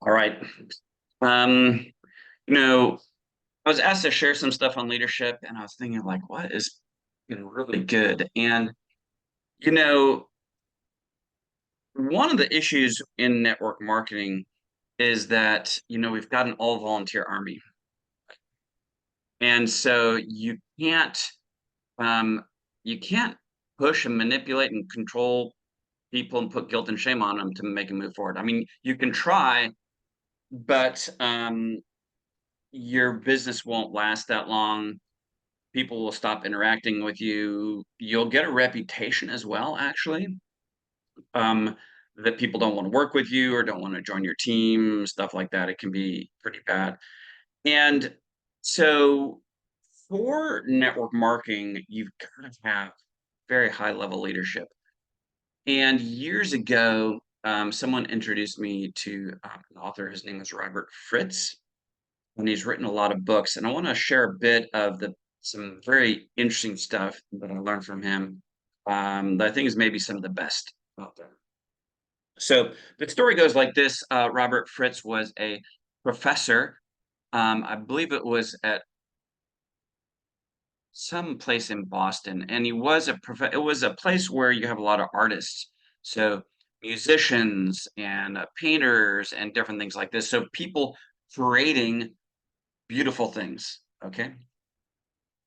All right. Um, you know, I was asked to share some stuff on leadership, and I was thinking, like, what is really good? And you know, one of the issues in network marketing is that we've got an all volunteer army, and so um, you can't push and manipulate and control people and put guilt and shame on them to make them move forward. I mean, you can try, but your business won't last that long. People will stop interacting with you. You'll get a reputation as well, actually, um, that people don't want to work with you or don't want to join your team, stuff like that. It can be pretty bad. And so for network marketing, you've got to have very high level leadership. And years ago, someone introduced me to an author. His name is Robert Fritz, and he's written a lot of books. And I want to share a bit of the some very interesting stuff that I learned from him, that I think is maybe some of the best out there. So the story goes like this: Robert Fritz was a professor. I believe it was at some place in Boston, and he was it was a place where you have a lot of artists, so musicians and painters and different things like this. So people creating beautiful things. Okay.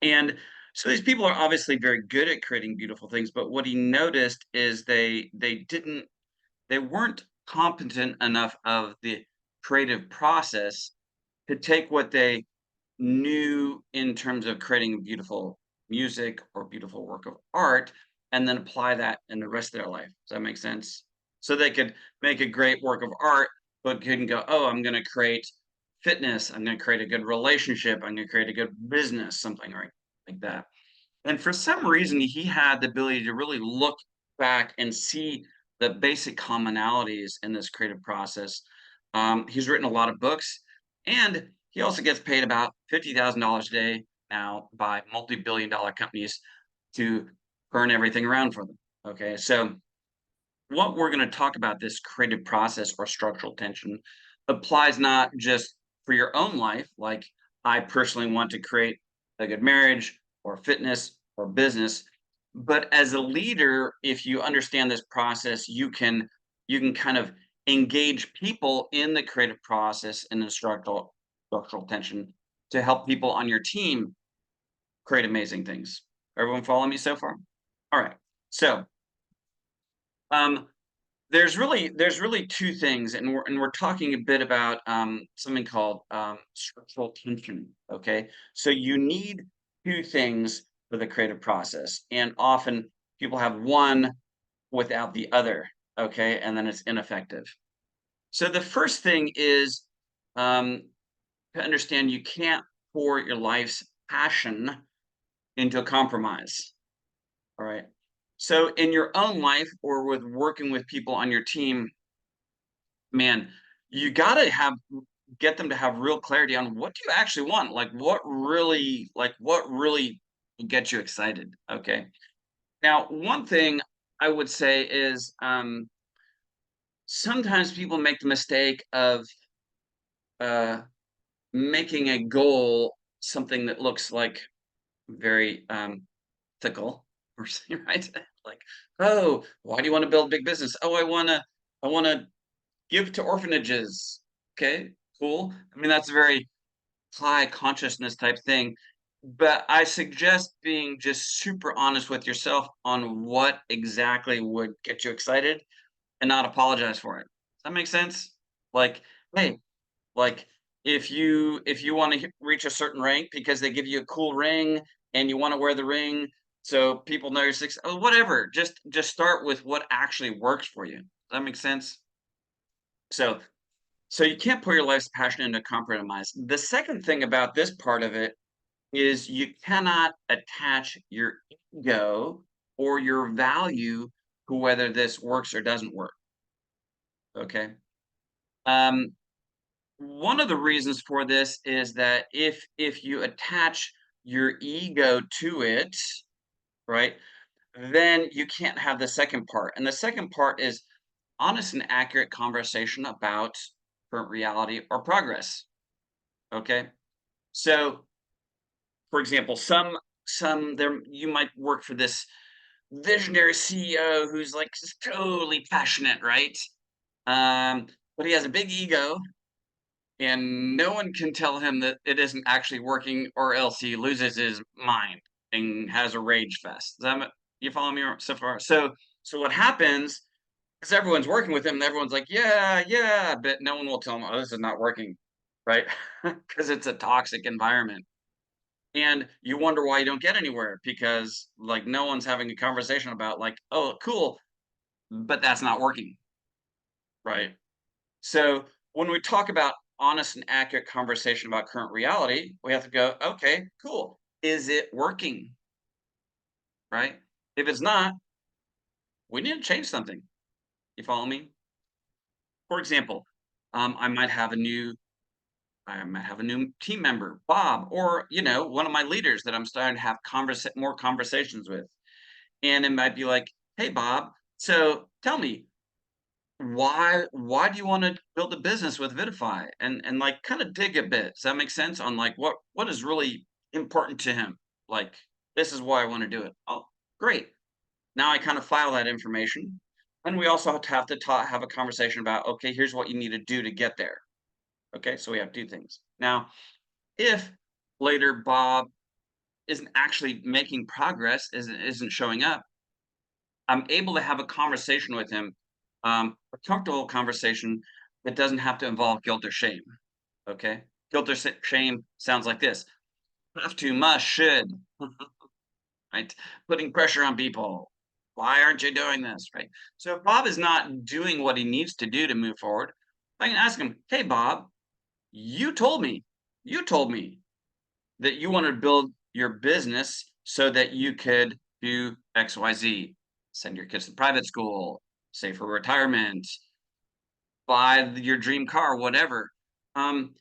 And so these people are obviously very good at creating beautiful things, but what he noticed is they weren't competent enough of the creative process to take what they knew in terms of creating beautiful music or beautiful work of art and then apply that in the rest of their life. Does that make sense? So they could make a great work of art, but couldn't go, oh, I'm going to create fitness. I'm going to create a good relationship. I'm going to create a good business, something like that. And for some reason, he had the ability to really look back and see the basic commonalities in this creative process. He's written a lot of books, and he also gets paid about $50,000 a day now by multi-billion-dollar companies to turn everything around for them. Okay, so what we're going to talk about, this creative process or structural tension, applies not just for your own life, like I personally want to create a good marriage or fitness or business, but as a leader, if you understand this process, you can kind of engage people in the creative process and the structural tension to help people on your team create amazing things. Everyone follow me so far? All right. So um, there's really two things, and we're talking a bit about something called structural tension. Okay, so you need two things for the creative process, and often people have one without the other. Okay, and then it's ineffective. So the first thing is um, to understand you can't pour your life's passion into a compromise. All right. So in your own life or with working with people on your team, man, you gotta get them to have real clarity on what do you actually want? Like what really gets you excited. Okay. Now, one thing I would say is sometimes people make the mistake of uh making a goal something that looks like very fickle or something, right? Like, oh, why do you want to build a big business? Oh, I wanna give to orphanages. Okay, cool. I mean, that's a very high consciousness type thing. But I suggest being just super honest with yourself on what exactly would get you excited and not apologize for it. Does that make sense? Like, hey, like if you want to reach a certain rank because they give you a cool ring and you want to wear the ring so people know you're six, oh, whatever. Just start with what actually works for you. Does that make sense? So so you can't put your life's passion into compromise. The second thing about this part of it is you cannot attach your ego or your value to whether this works or doesn't work. Okay. Um, One of the reasons for this is that if you attach your ego to it, right, then you can't have the second part. And the second part is honest and accurate conversation about current reality or progress. Okay. So, for example, some there you might work for this visionary CEO who's like just totally passionate, right? But he has a big ego, and no one can tell him that it isn't actually working, or else he loses his mind and has a rage fest. You follow me so far? So what happens is everyone's working with him, and everyone's like, yeah, yeah, but no one will tell him, oh, this is not working, right? Because it's a toxic environment. And you wonder why you don't get anywhere because like no one's having a conversation about like, oh, cool, but that's not working, right? So when we talk about honest and accurate conversation about current reality, we have to go, okay, cool. Is it working? Right? If it's not, we need to change something. You follow me? For example, I might have a new team member, Bob, or one of my leaders that I'm starting to have more conversations with. And it might be like, hey Bob, so tell me, why do you want to build a business with Vidify? And like kind of dig a bit. Does that make sense on like what is really important to him? Like, this is why I want to do it. Oh, great. Now I kind of file that information. And we also have a conversation about, okay, here's what you need to do to get there. Okay, so we have two things. Now, if later Bob isn't actually making progress, isn't showing up, I'm able to have a conversation with him, a comfortable conversation that doesn't have to involve guilt or shame. Okay, guilt or shame sounds like this: have to, must, should, right? Putting pressure on people. Why aren't you doing this? Right. So if Bob is not doing what he needs to do to move forward, I can ask him, "Hey, Bob, you told me, you told me that you wanted to build your business so that you could do XYZ, send your kids to private school, save for retirement, buy your dream car, whatever. Um,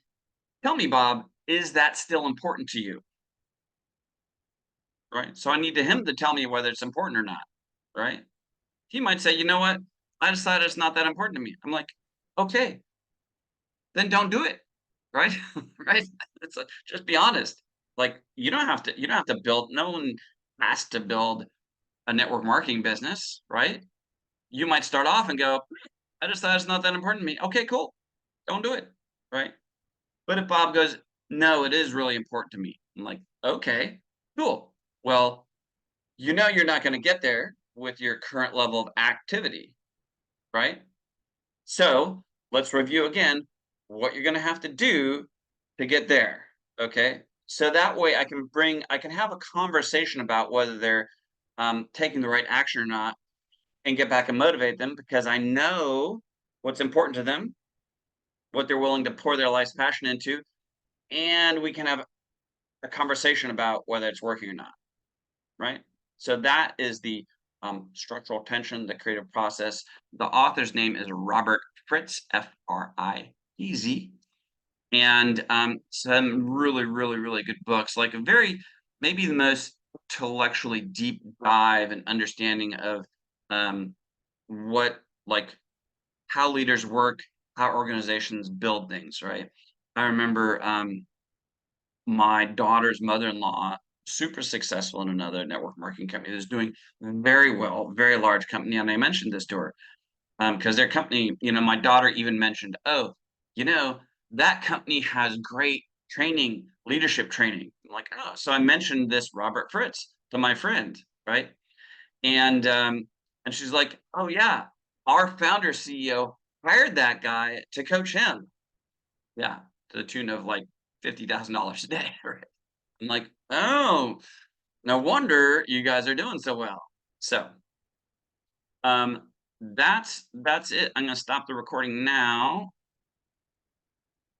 Tell me, Bob, is that still important to you?" Right. So I need him to tell me whether it's important or not. Right. He might say, you know what? I decided it's not that important to me. I'm like, okay, then don't do it. Right. Right. Just be honest. Like you don't have to build, no one has to build a network marketing business, right? You might start off and go, I just thought it's not that important to me. Okay, cool. Don't do it. Right. But if Bob goes, no, it is really important to me. I'm like, okay, cool. Well, you're not going to get there with your current level of activity. Right. So let's review again what you're going to have to do to get there. Okay. So that way I can have a conversation about whether they're taking the right action or not, and get back and motivate them because I know what's important to them, what they're willing to pour their life's passion into, and we can have a conversation about whether it's working or not, right? So that is the structural tension, the creative process. The author's name is Robert Fritz, Fritz, and some really, really, really good books, like a very maybe the most intellectually deep dive and understanding of um, what like how leaders work, how organizations build things, right? I remember my daughter's mother-in-law, super successful in another network marketing company, that's doing very well, very large company. And I mentioned this to her because their company, my daughter even mentioned, oh, you know, that company has great training, leadership training. I'm like, oh, so I mentioned this Robert Fritz to my friend, right? And she's like, "Oh yeah, our founder CEO hired that guy to coach him." Yeah, to the tune of like $50,000 a day, right? I'm like, "Oh, no wonder you guys are doing so well." So, that's it. I'm gonna stop the recording now.